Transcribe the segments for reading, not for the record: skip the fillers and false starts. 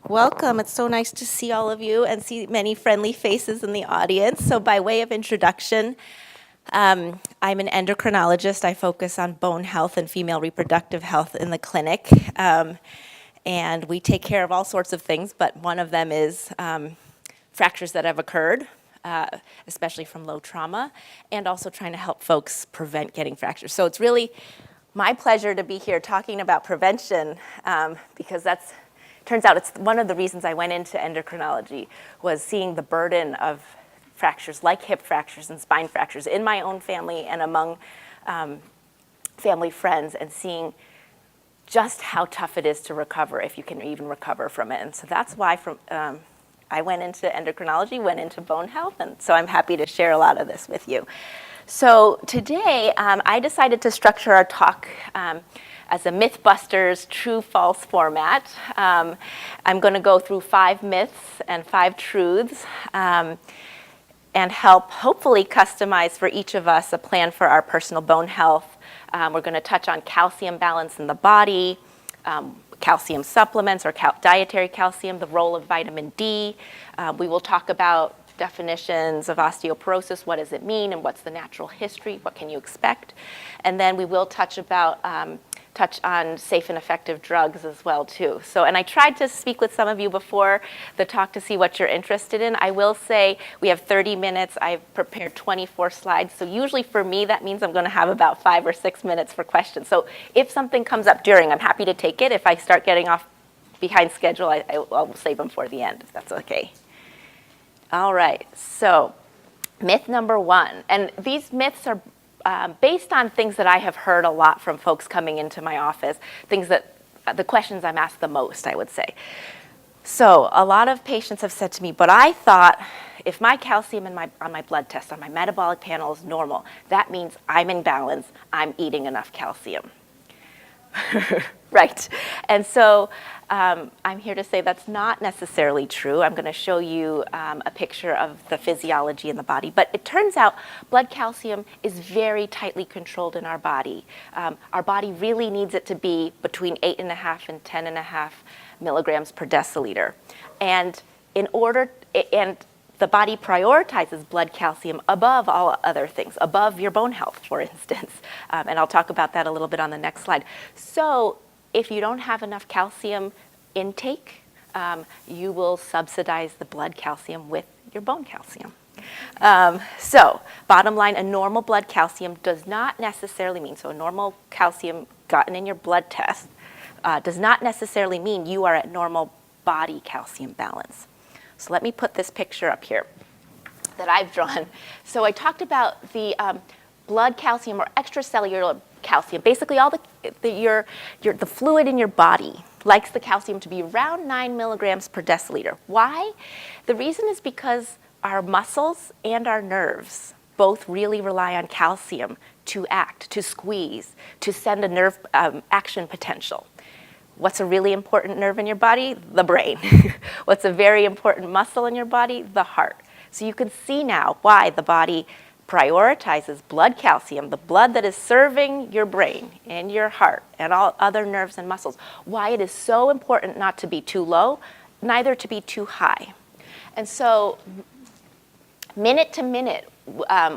Welcome. It's so nice to see all of you and see many friendly faces in the audience. So by way of introduction, I'm an endocrinologist. I focus on bone health and female reproductive health in the clinic. And we take care of all sorts of things, but one of them is fractures that have occurred, especially from low trauma, and also trying to help folks prevent getting fractures. So it's really my pleasure to be here talking about prevention because turns out it's one of the reasons I went into endocrinology was seeing the burden of fractures like hip fractures and spine fractures in my own family and among family friends, and seeing just how tough it is to recover if you can even recover from it. And so that's why I went into endocrinology, went into bone health, and so I'm happy to share a lot of this with you. So today I decided to structure our talk as a Mythbusters true-false format. I'm going to go through 5 myths and 5 truths and help hopefully customize for each of us a plan for our personal bone health. We're going to touch on calcium balance in the body, calcium supplements or dietary calcium, the role of vitamin D. We will talk about definitions of osteoporosis, what does it mean, and what's the natural history, what can you expect. And then we will touch on safe and effective drugs as well too. And I tried to speak with some of you before the talk to see what you're interested in. I will say we have 30 minutes. I've prepared 24 slides. So usually for me, that means I'm going to have about 5 or 6 minutes for questions. So if something comes up during, I'm happy to take it. If I start getting off behind schedule, I'll save them for the end, if that's okay. All right, so myth number 1. And these myths are based on things that I have heard a lot from folks coming into my office, the questions I'm asked the most, I would say. So a lot of patients have said to me, but I thought if my calcium on my blood test, on my metabolic panel is normal, that means I'm in balance, I'm eating enough calcium. Right. And so I'm here to say that's not necessarily true. I'm going to show you a picture of the physiology in the body. But it turns out blood calcium is very tightly controlled in our body. Our body really needs it to be between 8.5 and 10.5 milligrams per deciliter. And the body prioritizes blood calcium above all other things, above your bone health, for instance. And I'll talk about that a little bit on the next slide. So if you don't have enough calcium intake, you will subsidize the blood calcium with your bone calcium. So bottom line, a normal blood calcium does not necessarily mean, so a normal calcium gotten in your blood test does not necessarily mean you are at normal body calcium balance. So let me put this picture up here that I've drawn. So I talked about the blood calcium or extracellular calcium. Basically, all the fluid in your body likes the calcium to be around 9 milligrams per deciliter. Why? The reason is because our muscles and our nerves both really rely on calcium to act, to squeeze, to send a nerve action potential. What's a really important nerve in your body? The brain. What's a very important muscle in your body? The heart. So you can see now why the body prioritizes blood calcium, the blood that is serving your brain and your heart and all other nerves and muscles, why it is so important not to be too low, neither to be too high. And so minute to minute,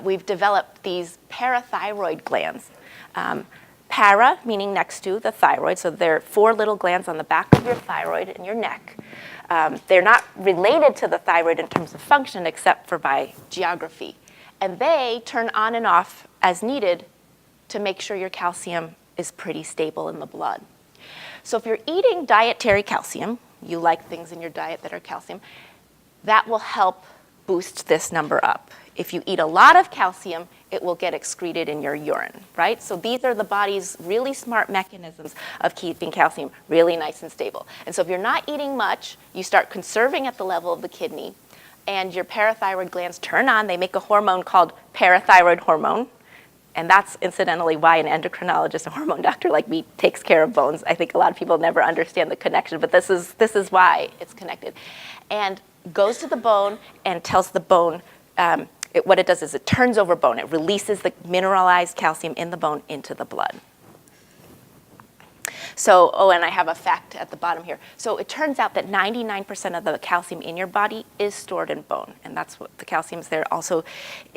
we've developed these parathyroid glands. Para, meaning next to the thyroid, so there are 4 little glands on the back of your thyroid and your neck. They're not related to the thyroid in terms of function except for by geography. And they turn on and off as needed to make sure your calcium is pretty stable in the blood. So if you're eating dietary calcium, you like things in your diet that are calcium, that will help boost this number up. If you eat a lot of calcium, it will get excreted in your urine, right? So these are the body's really smart mechanisms of keeping calcium really nice and stable. And so if you're not eating much, you start conserving at the level of the kidney, and your parathyroid glands turn on. They make a hormone called parathyroid hormone. And that's incidentally why an endocrinologist, a hormone doctor like me, takes care of bones. I think a lot of people never understand the connection, but this is why it's connected. And goes to the bone and tells the bone, what it does is it turns over bone. It releases the mineralized calcium in the bone into the blood. So, oh, and I have a fact at the bottom here. So it turns out that 99% of the calcium in your body is stored in bone, and that's what the calcium's there. Also,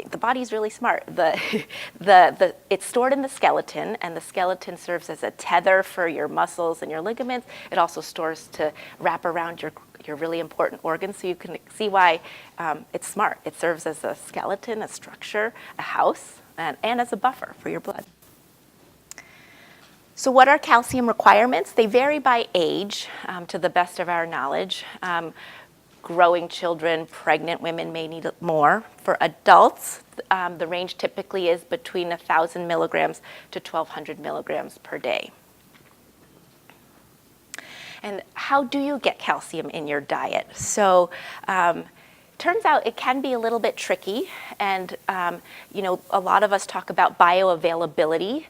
the body's really smart. It's stored in the skeleton, and the skeleton serves as a tether for your muscles and your ligaments. It also stores to wrap around your really important organs, so you can see why it's smart. It serves as a skeleton, a structure, a house, and as a buffer for your blood. So what are calcium requirements? They vary by age, to the best of our knowledge. Growing children, pregnant women may need more. For adults, the range typically is between 1,000 milligrams to 1,200 milligrams per day. And how do you get calcium in your diet? So turns out it can be a little bit tricky, and a lot of us talk about bioavailability.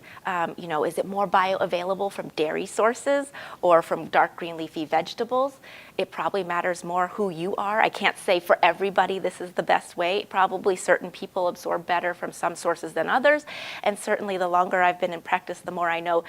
Is it more bioavailable from dairy sources or from dark green leafy vegetables? It probably matters more who you are. I can't say for everybody this is the best way. Probably certain people absorb better from some sources than others, and certainly the longer I've been in practice, the more I know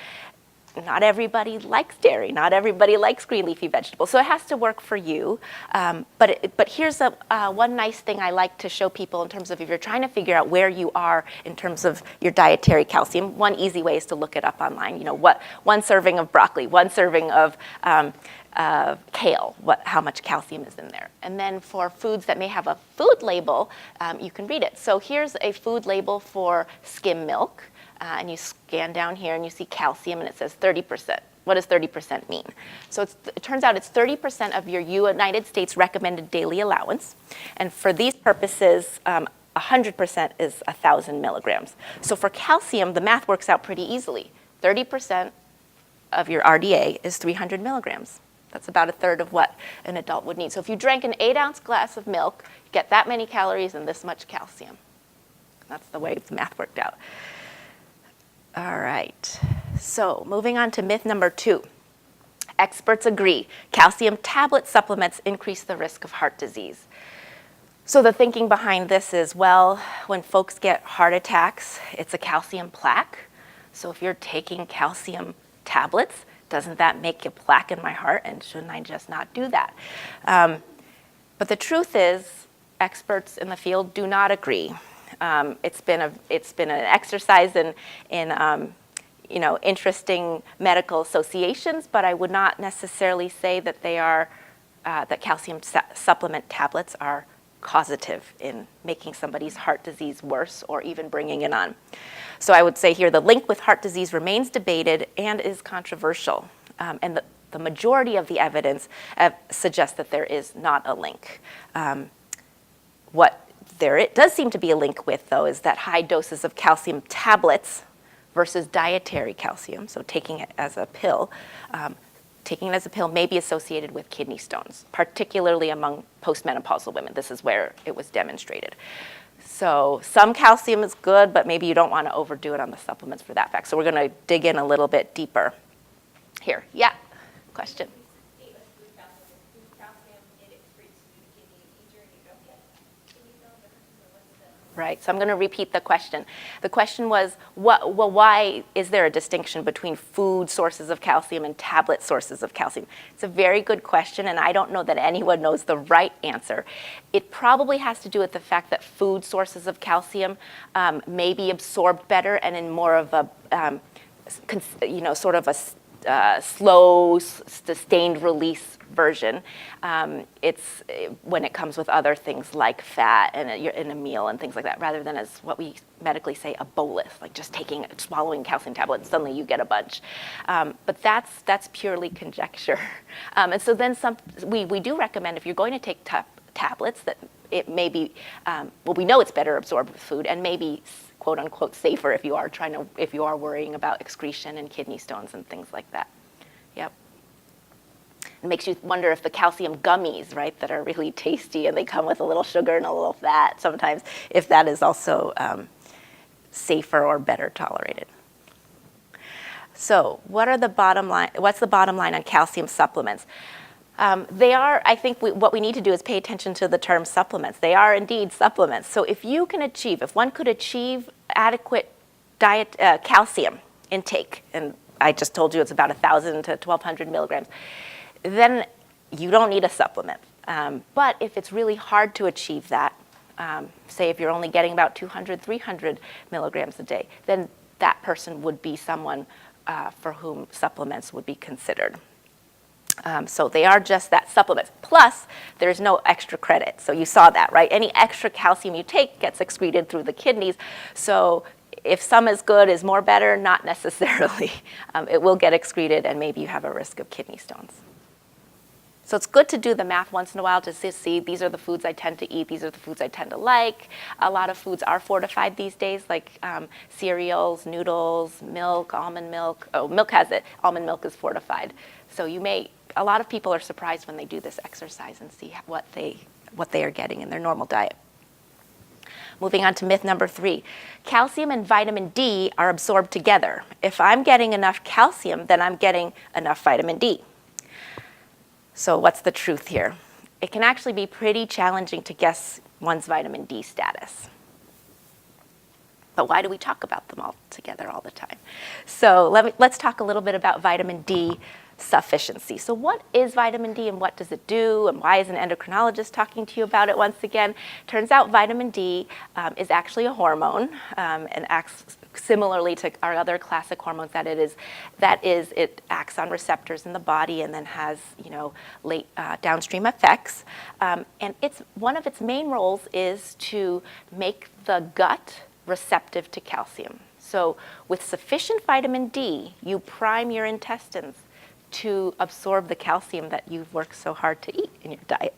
not everybody likes dairy, not everybody likes green leafy vegetables, so it has to work for you. But here's one nice thing I like to show people in terms of if you're trying to figure out where you are in terms of your dietary calcium. One easy way is to look it up online. One serving of broccoli, one serving of kale, how much calcium is in there. And then for foods that may have a food label, you can read it. So here's a food label for skim milk. And you scan down here and you see calcium and it says 30%. What does 30% mean? So it turns out it's 30% of your United States recommended daily allowance. And for these purposes, 100% is 1,000 milligrams. So for calcium, the math works out pretty easily. 30% of your RDA is 300 milligrams. That's about a third of what an adult would need. So if you drank an 8-ounce glass of milk, you get that many calories and this much calcium. That's the way the math worked out. All right, so moving on to myth number 2. Experts agree calcium tablet supplements increase the risk of heart disease. So the thinking behind this is, well, when folks get heart attacks, it's a calcium plaque. So if you're taking calcium tablets, doesn't that make a plaque in my heart? And shouldn't I just not do that? But the truth is, experts in the field do not agree. It's been an exercise in interesting medical associations, but I would not necessarily say that they are that calcium supplement tablets are causative in making somebody's heart disease worse or even bringing it on. So I would say here the link with heart disease remains debated and is controversial, and the majority of the evidence suggests that there is not a link. It does seem to be a link with, though, is that high doses of calcium tablets versus dietary calcium, so taking it as a pill, may be associated with kidney stones, particularly among postmenopausal women. This is where it was demonstrated. So some calcium is good, but maybe you don't want to overdo it on the supplements for that fact. So we're going to dig in a little bit deeper here. Yeah, question. Right, so I'm going to repeat the question. The question was, why is there a distinction between food sources of calcium and tablet sources of calcium? It's a very good question, and I don't know that anyone knows the right answer. It probably has to do with the fact that food sources of calcium may be absorbed better and in more of a, sort of a slow, sustained release version. It's when it comes with other things like fat and in a meal and things like that, rather than as what we medically say a bolus, like just swallowing calcium tablets, suddenly you get a bunch. But that's purely conjecture. And so then we do recommend if you're going to take tablets that it may be, we know it's better absorbed with food and maybe quote unquote safer if you are worrying about excretion and kidney stones and things like that. Yep. It makes you wonder if the calcium gummies, right, that are really tasty and they come with a little sugar and a little fat sometimes, if that is also safer or better tolerated. So what's the bottom line on calcium supplements? They are, I think what we need to do is pay attention to the term supplements. They are indeed supplements. So if one could achieve adequate diet calcium intake, and I just told you it's about 1,000 to 1,200 milligrams, then you don't need a supplement. But if it's really hard to achieve that, say if you're only getting about 200, 300 milligrams a day, then that person would be someone for whom supplements would be considered. So they are just that, supplements. Plus, there's no extra credit. So you saw that, right? Any extra calcium you take gets excreted through the kidneys. So if some is good, is more better? Not necessarily. It will get excreted, and maybe you have a risk of kidney stones. So it's good to do the math once in a while to see these are the foods I tend to eat, these are the foods I tend to like. A lot of foods are fortified these days, like cereals, noodles, milk, almond milk. Oh, milk has it. Almond milk is fortified. So a lot of people are surprised when they do this exercise and see what they are getting in their normal diet. Moving on to myth number 3. Calcium and vitamin D are absorbed together. If I'm getting enough calcium, then I'm getting enough vitamin D. So what's the truth here? It can actually be pretty challenging to guess one's vitamin D status. But why do we talk about them all together all the time? So let's talk a little bit about vitamin D sufficiency. So what is vitamin D and what does it do, and why is an endocrinologist talking to you about it once again? Turns out vitamin D is actually a hormone and acts similarly to our other classic hormones, it acts on receptors in the body and then has, late downstream effects. And one of its main roles is to make the gut receptive to calcium. So with sufficient vitamin D, you prime your intestines to absorb the calcium that you've worked so hard to eat in your diet.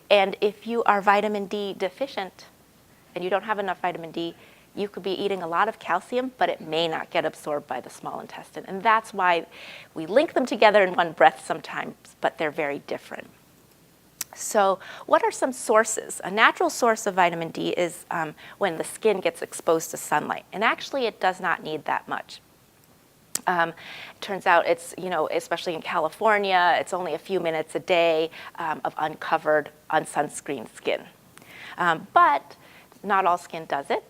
And if you are vitamin D deficient and you don't have enough vitamin D, you could be eating a lot of calcium, but it may not get absorbed by the small intestine. And that's why we link them together in one breath sometimes, but they're very different. So what are some sources? A natural source of vitamin D is when the skin gets exposed to sunlight. And actually, it does not need that much. Turns out it's, especially in California, it's only a few minutes a day of uncovered, unsunscreened skin. But not all skin does it.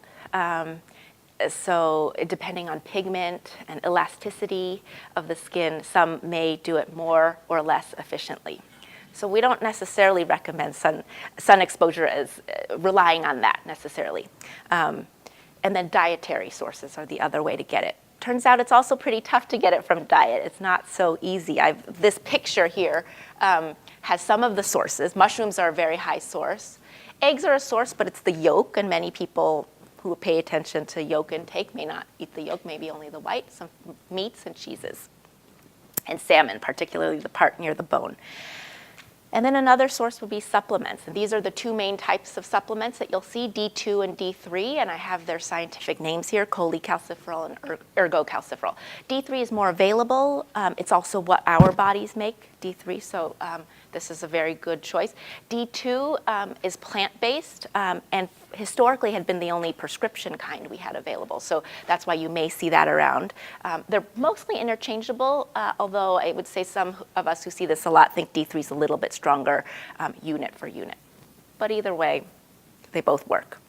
So depending on pigment and elasticity of the skin, some may do it more or less efficiently. So we don't necessarily recommend sun exposure as relying on that necessarily. And then dietary sources are the other way to get it. Turns out it's also pretty tough to get it from diet. It's not so easy. This picture here has some of the sources. Mushrooms are a very high source. Eggs are a source, but it's the yolk, and many people who pay attention to yolk intake may not eat the yolk, maybe only the white, some meats and cheeses. And salmon, particularly the part near the bone. And then another source would be supplements. And these are the two main types of supplements that you'll see, D2 and D3, and I have their scientific names here, cholecalciferol and ergocalciferol. D3 is more available. It's also what our bodies make, D3, so this is a very good choice. D2 is plant-based and historically had been the only prescription kind we had available, so that's why you may see that around. They're mostly interchangeable, although I would say some of us who see this a lot think D3 is a little bit stronger unit for unit. But either way, they both work.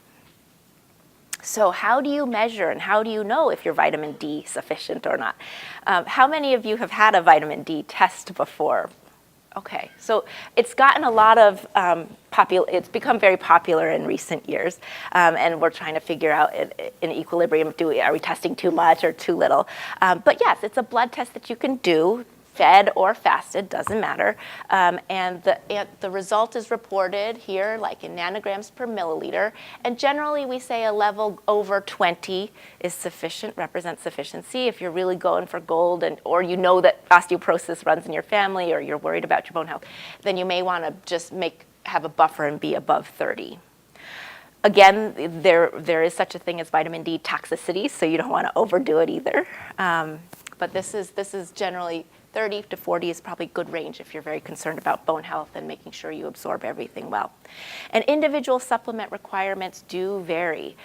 So how do you measure and how do you know if your vitamin D is sufficient or not? How many of you have had a vitamin D test before? Okay, so it's gotten a lot of it's become very popular in recent years, and we're trying to figure out in equilibrium, are we testing too much or too little? But yes, it's a blood test that you can do, fed or fasted, doesn't matter, and the result is reported here, like in nanograms per milliliter, and generally we say a level over 20 is sufficient, represents sufficiency. If you're really going for gold, or you know that osteoporosis runs in your family, or you're worried about your bone health, then you may want to just have a buffer and be above 30. Again, there is such a thing as vitamin D toxicity, so you don't want to overdo it either. But this is generally 30 to 40 is probably a good range if you're very concerned about bone health and making sure you absorb everything well. And individual supplement requirements do vary.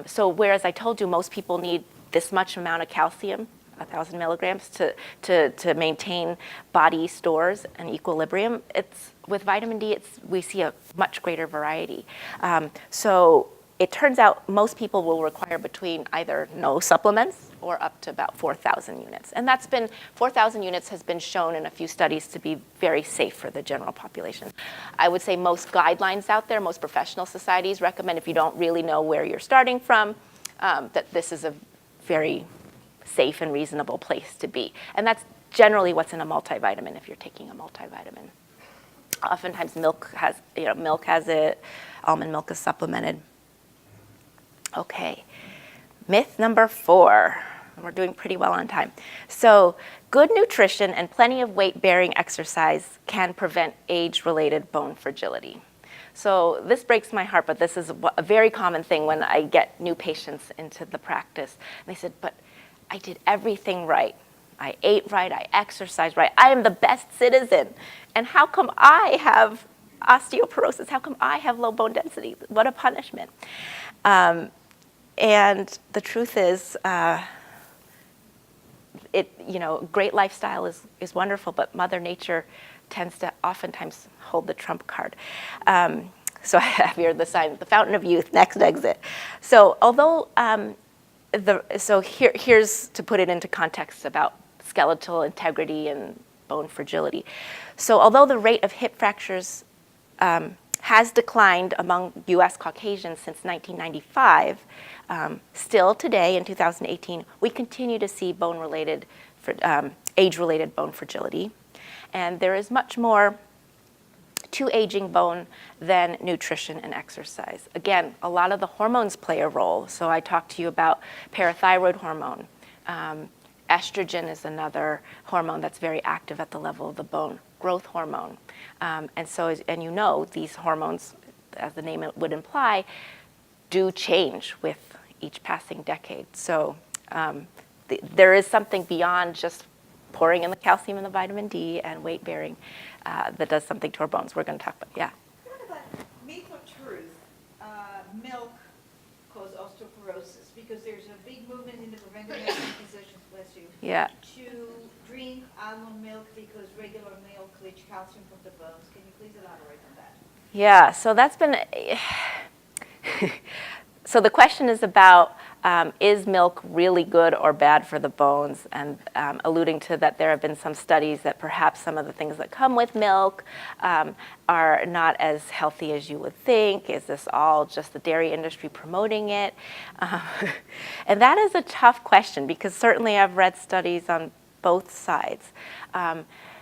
So whereas I told you most people need this much amount of calcium, 1,000 milligrams, to maintain body stores and equilibrium, with vitamin D, we see a much greater variety. So it turns out most people will require between either no supplements or up to about 4,000 units. And 4,000 units has been shown in a few studies to be very safe for the general population. I would say most guidelines out there, most professional societies recommend, if you don't really know where you're starting from, that this is a very safe and reasonable place to be. And that's generally what's in a multivitamin if you're taking a multivitamin. Oftentimes milk has it, almond milk is supplemented. Okay, myth number 4. We're doing pretty well on time. So good nutrition and plenty of weight-bearing exercise can prevent age-related bone fragility. So this breaks my heart, but this is a very common thing when I get new patients into the practice. And they said, but I did everything right. I ate right, I exercised right. I am the best citizen. And how come I have osteoporosis? How come I have low bone density? What a punishment. And the truth is, great lifestyle is wonderful, but Mother Nature tends to oftentimes hold the trump card. So I have here the sign, the fountain of youth, next exit. So although, here's to put it into context about skeletal integrity and bone fragility. So although the rate of hip fractures has declined among U.S. Caucasians since 1995, still today in 2018, we continue to see age-related bone fragility. And there is much more to aging bone than nutrition and exercise. Again, a lot of the hormones play a role. So I talked to you about parathyroid hormone. Estrogen is another hormone that's very active at the level of the bone, growth hormone. And these hormones, as the name would imply, do change with each passing decade. So there is something beyond just pouring in the calcium and the vitamin D and weight bearing that does something to our bones. We're going to talk about, yeah. What about myth or truth? Milk causes osteoporosis, because there's a big movement in the preventive medicine physicians, bless you, to drink almond milk because regular milk leaches calcium from the bones. Can you please elaborate on that? Yeah, so that's been, so the question is about, is milk really good or bad for the bones? And alluding to that there have been some studies that perhaps some of the things that come with milk are not as healthy as you would think. Is this all just the dairy industry promoting it? And that is a tough question, because certainly I've read studies on both sides.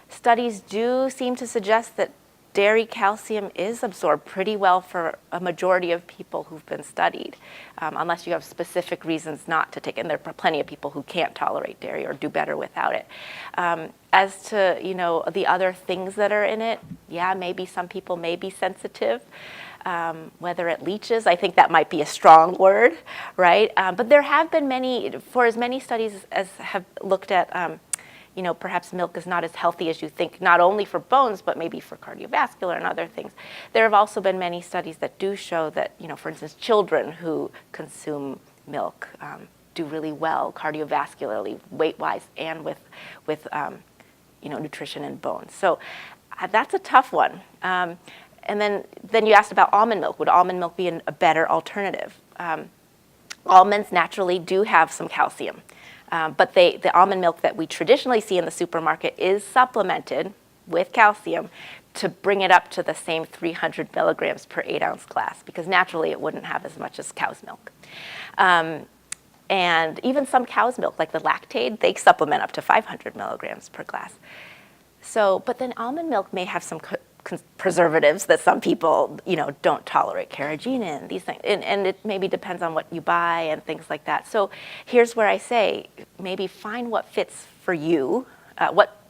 Studies do seem to suggest that dairy calcium is absorbed pretty well for a majority of people who've been studied, unless you have specific reasons not to take it. And there are plenty of people who can't tolerate dairy or do better without it. As to the other things that are in it, yeah, maybe some people may be sensitive. Whether it leaches, I think that might be a strong word, right? But there have been as many studies as have looked at perhaps milk is not as healthy as you think, not only for bones, but maybe for cardiovascular and other things. There have also been many studies that do show that, for instance, children who consume milk do really well cardiovascularly, weight-wise, and with nutrition and bones. So that's a tough one. And then you asked about almond milk. Would almond milk be a better alternative? Almonds naturally do have some calcium. But the almond milk that we traditionally see in the supermarket is supplemented with calcium to bring it up to the same 300 milligrams per 8-ounce glass, because naturally it wouldn't have as much as cow's milk. And even some cow's milk, like the Lactaid, they supplement up to 500 milligrams per glass. So, but then almond milk may have some preservatives that some people, don't tolerate, carrageenan, these things. And it maybe depends on what you buy and things like that. So here's where I say, maybe find what fits for you.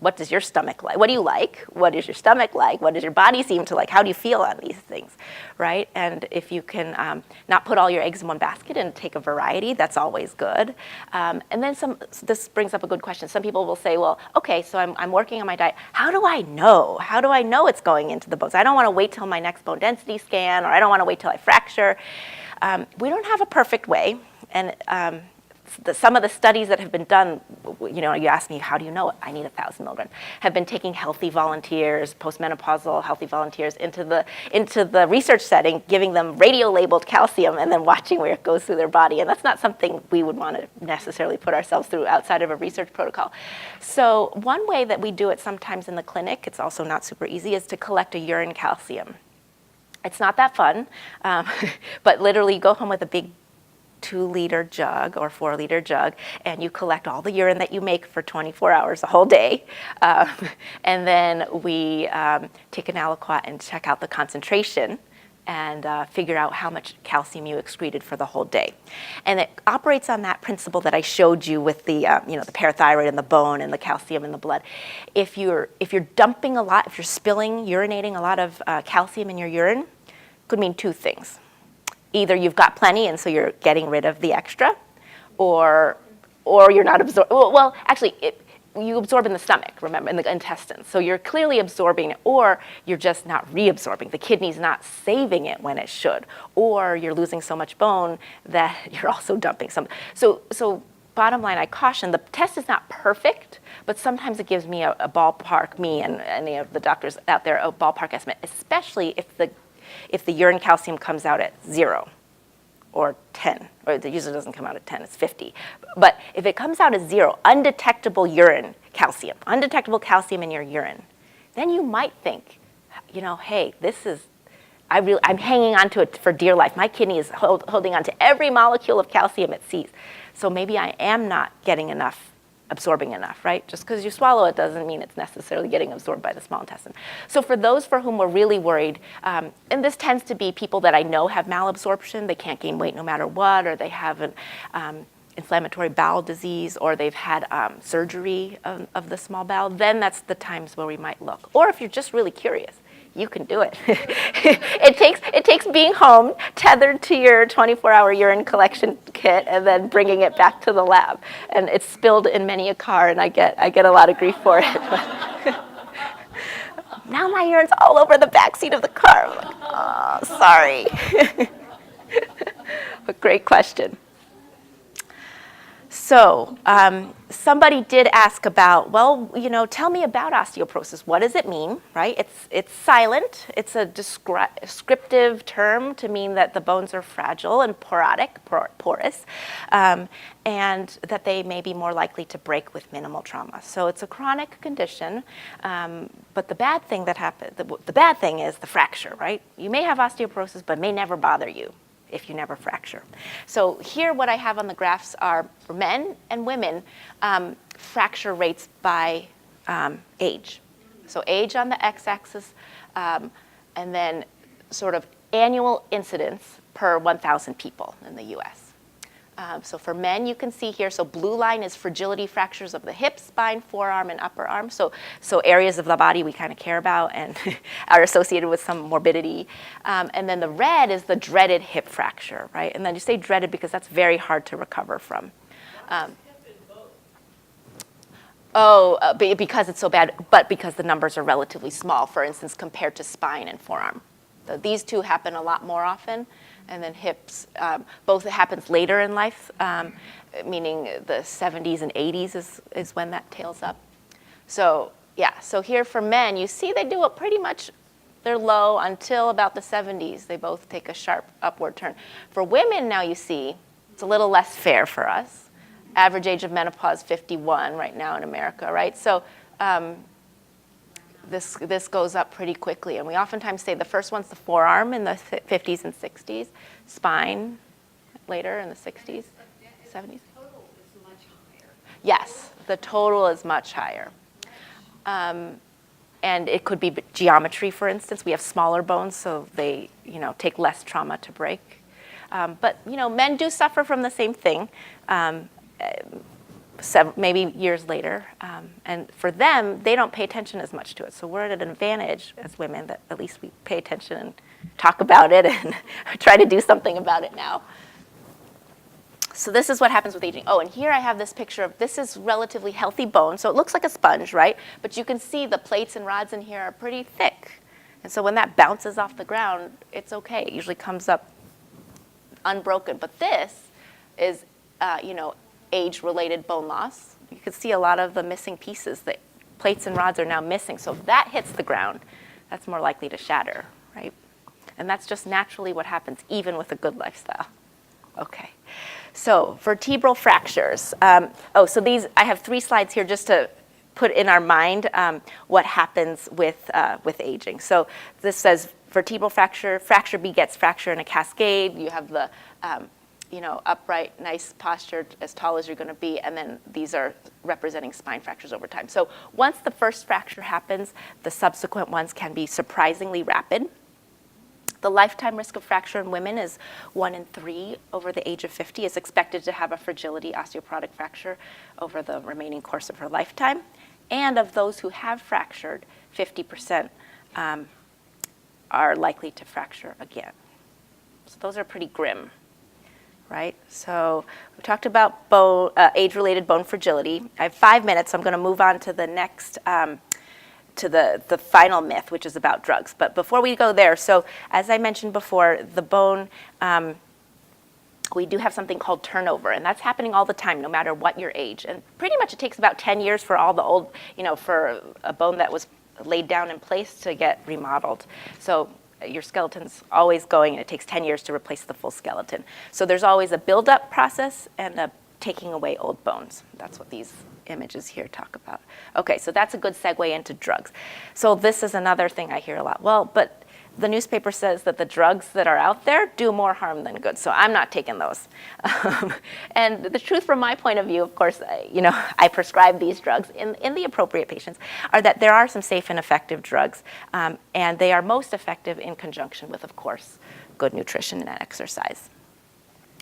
What does your stomach like? What do you like? What is your stomach like? What does your body seem to like? How do you feel on these things, right? And if you can not put all your eggs in one basket and take a variety, that's always good. And then this brings up a good question. Some people will say, well, okay, so I'm working on my diet. How do I know? How do I know it's going into the bones? I don't want to wait till my next bone density scan, or I don't want to wait till I fracture. We don't have a perfect way. And some of the studies that have been done, you know, you ask me, how do you know it? I need 1,000 milligrams, have been taking healthy volunteers, postmenopausal healthy volunteers into the research setting, giving them radio-labeled calcium and then watching where it goes through their body. And that's not something we would want to necessarily put ourselves through outside of a research protocol. So one way that we do it sometimes in the clinic, it's also not super easy, is to collect a urine calcium. It's not that fun, but literally you go home with a big 2-liter jug or 4-liter jug, and you collect all the urine that you make for 24 hours, a whole day. And then we take an aliquot and check out the concentration and figure out how much calcium you excreted for the whole day. And it operates on that principle that I showed you with the, you know, the parathyroid in the bone and the calcium in the blood. If you're dumping a lot, if you're spilling, urinating a lot of calcium in your urine, could mean 2 things. Either you've got plenty and so you're getting rid of the extra, or you're not absorbing. Well, actually, you absorb in the stomach, remember, in the intestines. So you're clearly absorbing it, or you're just not reabsorbing. The kidney's not saving it when it should, or you're losing so much bone that you're also dumping some. So bottom line, I caution, the test is not perfect, but sometimes it gives me a ballpark, me and any of the doctors out there, a ballpark estimate, especially if the urine calcium comes out at 0 or 10, or it usually doesn't come out at 10, it's 50. But if it comes out as 0, undetectable calcium in your urine, then you might think, you know, hey, I'm hanging on to it for dear life. My kidney is holding on to every molecule of calcium it sees. So maybe I am not getting enough, absorbing enough, right? Just because you swallow it doesn't mean it's necessarily getting absorbed by the small intestine. So for those for whom we're really worried, and this tends to be people that I know have malabsorption, they can't gain weight no matter what, or they have an inflammatory bowel disease, or they've had surgery of the small bowel, then that's the times where we might look. Or if you're just really curious, you can do it. It takes being home, tethered to your 24-hour urine collection kit, and then bringing it back to the lab. And it's spilled in many a car, and I get a lot of grief for it. Now my urine's all over the back seat of the car. I'm like, oh, sorry. But great question. So somebody did ask about, well, you know, tell me about osteoporosis. What does it mean, right? It's silent. It's a descriptive term to mean that the bones are fragile and porous, and that they may be more likely to break with minimal trauma. So it's a chronic condition, but the bad thing is the fracture, right? You may have osteoporosis, but it may never bother you if you never fracture. So here what I have on the graphs are for men and women, fracture rates by age. So age on the x-axis, and then sort of annual incidence per 1,000 people in the US. So for men, you can see here, so blue line is fragility fractures of the hip, spine, forearm, and upper arm. So areas of the body we kind of care about and are associated with some morbidity. And then the red is the dreaded hip fracture, right? And then you say dreaded because that's very hard to recover from. Because it's so bad, but because the numbers are relatively small, for instance, compared to spine and forearm. So these two happen a lot more often. And then hips, both it happens later in life, meaning the 70s and 80s is when that tails up. So yeah, so here for men, you see they do it pretty much, they're low until about the 70s. They both take a sharp upward turn. For women now you see, it's a little less fair for us. Average age of menopause, 51 right now in America, right? So this goes up pretty quickly. And we oftentimes say the first one's the forearm in the 50s and 60s, spine later in the 60s, 70s. The total is much higher. Yes, the total is much higher. And it could be geometry, for instance. We have smaller bones, so they, take less trauma to break. But, men do suffer from the same thing. Maybe years later. And for them, they don't pay attention as much to it. So we're at an advantage as women that at least we pay attention and talk about it and try to do something about it now. So this is what happens with aging. Oh, and here I have this picture of, this is relatively healthy bone. So it looks like a sponge, right? But you can see the plates and rods in here are pretty thick. And so when that bounces off the ground, it's okay. It usually comes up unbroken. But this is, age-related bone loss. You can see a lot of the missing pieces. The plates and rods are now missing. So if that hits the ground, that's more likely to shatter, right? And that's just naturally what happens, even with a good lifestyle. Okay. So vertebral fractures. So these, I have 3 slides here just to put in our mind what happens with aging. So this says vertebral fracture, fracture begets fracture in a cascade. You have the upright, nice posture, as tall as you're going to be, and then these are representing spine fractures over time. So once the first fracture happens, the subsequent ones can be surprisingly rapid. The lifetime risk of fracture in women is 1 in 3 over the age of 50 is expected to have a fragility osteoporotic fracture over the remaining course of her lifetime. And of those who have fractured, 50% are likely to fracture again. So those are pretty grim, right? So we talked about age-related bone fragility. I have 5 minutes, so I'm going to move on to the next to the final myth, which is about drugs. But before we go there, so as I mentioned before, the bone, we do have something called turnover, and that's happening all the time, no matter what your age. And pretty much it takes about 10 years for all the old, for a bone that was laid down in place to get remodeled. So your skeleton's always going, and it takes 10 years to replace the full skeleton. So there's always a build-up process and a taking away old bones. That's what these images here talk about. Okay, so that's a good segue into drugs. So this is another thing I hear a lot. Well, but the newspaper says that the drugs that are out there do more harm than good, so I'm not taking those. And the truth from my point of view, of course, I prescribe these drugs in the appropriate patients, are that there are some safe and effective drugs, and they are most effective in conjunction with, of course, good nutrition and exercise.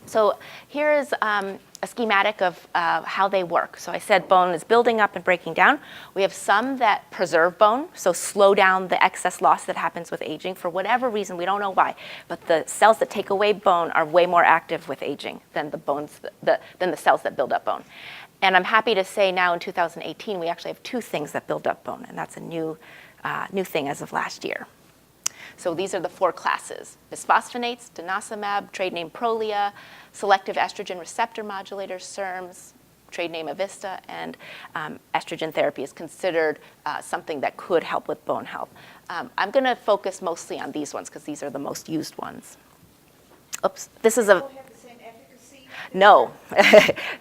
So here is a schematic of how they work. So I said bone is building up and breaking down. We have some that preserve bone, so slow down the excess loss that happens with aging for whatever reason. We don't know why, but the cells that take away bone are way more active with aging than the cells that build up bone. And I'm happy to say now in 2018 we actually have 2 things that build up bone, and that's a new thing as of last year. So these are the 4 classes: bisphosphonates, denosumab, trade name Prolia, selective estrogen receptor modulators, SERMs, trade name Avista, and estrogen therapy is considered something that could help with bone health. I'm going to focus mostly on these ones because these are the most used ones. Oops, this is a... No,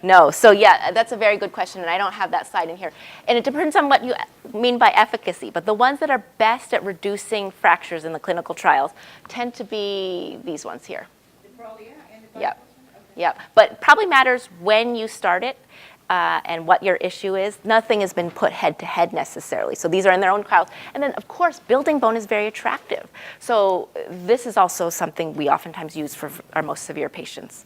no. So yeah, that's a very good question, and I don't have that slide in here. And it depends on what you mean by efficacy, but the ones that are best at reducing fractures in the clinical trials tend to be these ones here. The Prolia and the Yep. Okay. Yep. But it probably matters when you start it and what your issue is. Nothing has been put head-to-head necessarily. So these are in their own trials. And then, of course, building bone is very attractive. So this is also something we oftentimes use for our most severe patients.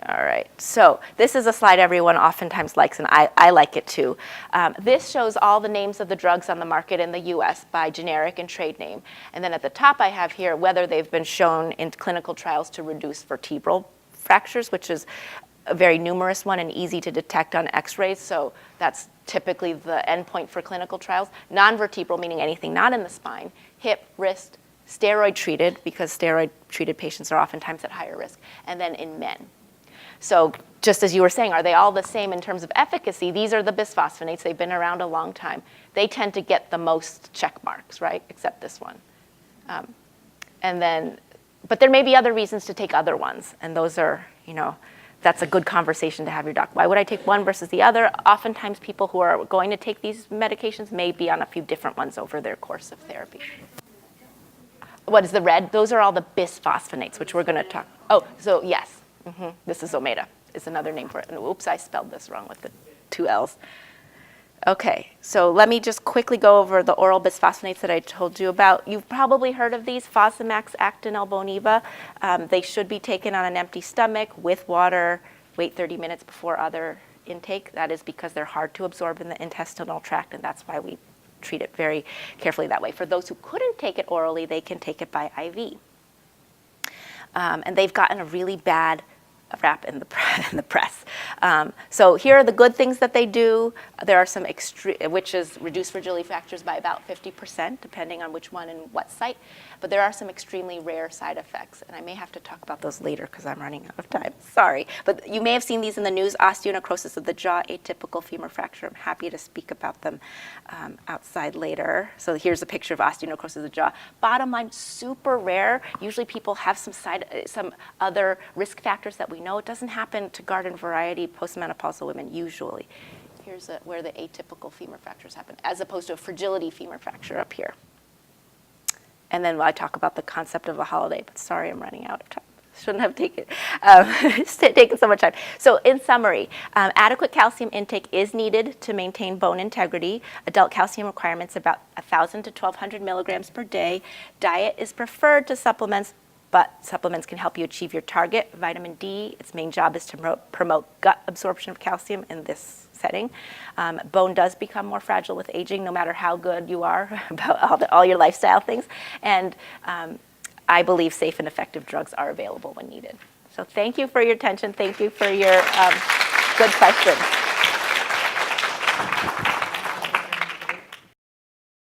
All right, so this is a slide everyone oftentimes likes, and I like it too. This shows all the names of the drugs on the market in the US by generic and trade name. And then at the top I have here whether they've been shown in clinical trials to reduce vertebral fractures, which is a very numerous one and easy to detect on x-rays. So that's typically the endpoint for clinical trials. Non-vertebral, meaning anything not in the spine, hip, wrist, steroid treated, because steroid treated patients are oftentimes at higher risk, and then in men. So just as you were saying, are they all the same in terms of efficacy? These are the bisphosphonates. They've been around a long time. They tend to get the most check marks, right, except this one. But there may be other reasons to take other ones, and those are, that's a good conversation to have your doc. Why would I take one versus the other? Oftentimes people who are going to take these medications may be on a few different ones over their course of therapy. What is the red? Those are all the bisphosphonates, which we're going to talk. Oh, so yes. This is Omeda. It's another name for it. And oops, I spelled this wrong with the 2 L's. Okay, so let me just quickly go over the oral bisphosphonates that I told you about. You've probably heard of these, Fosamax, Actonel, Boniva. They should be taken on an empty stomach with water, wait 30 minutes before other intake. That is because they're hard to absorb in the intestinal tract, and that's why we treat it very carefully that way. For those who couldn't take it orally, they can take it by IV. And they've gotten a really bad wrap in the press. So here are the good things that they do. There are some which is reduce fragility factors by about 50%, depending on which one and what site. But there are some extremely rare side effects, and I may have to talk about those later because I'm running out of time. Sorry. But you may have seen these in the news: osteonecrosis of the jaw, atypical femur fracture. I'm happy to speak about them outside later. So here's a picture of osteonecrosis of the jaw. Bottom line, super rare. Usually people have some other risk factors that we know. It doesn't happen to garden variety postmenopausal women usually. Here's where the atypical femur fractures happen, as opposed to a fragility femur fracture up here. And then I talk about the concept of a holiday, but sorry, I'm running out of time. Shouldn't have taken so much time. So in summary, adequate calcium intake is needed to maintain bone integrity. Adult calcium requirements about 1,000 to 1,200 milligrams per day. Diet is preferred to supplements, but supplements can help you achieve your target. Vitamin D, its main job is to promote gut absorption of calcium in this setting. Bone does become more fragile with aging, no matter how good you are about all your lifestyle things. And I believe safe and effective drugs are available when needed. So thank you for your attention. Thank you for your good questions.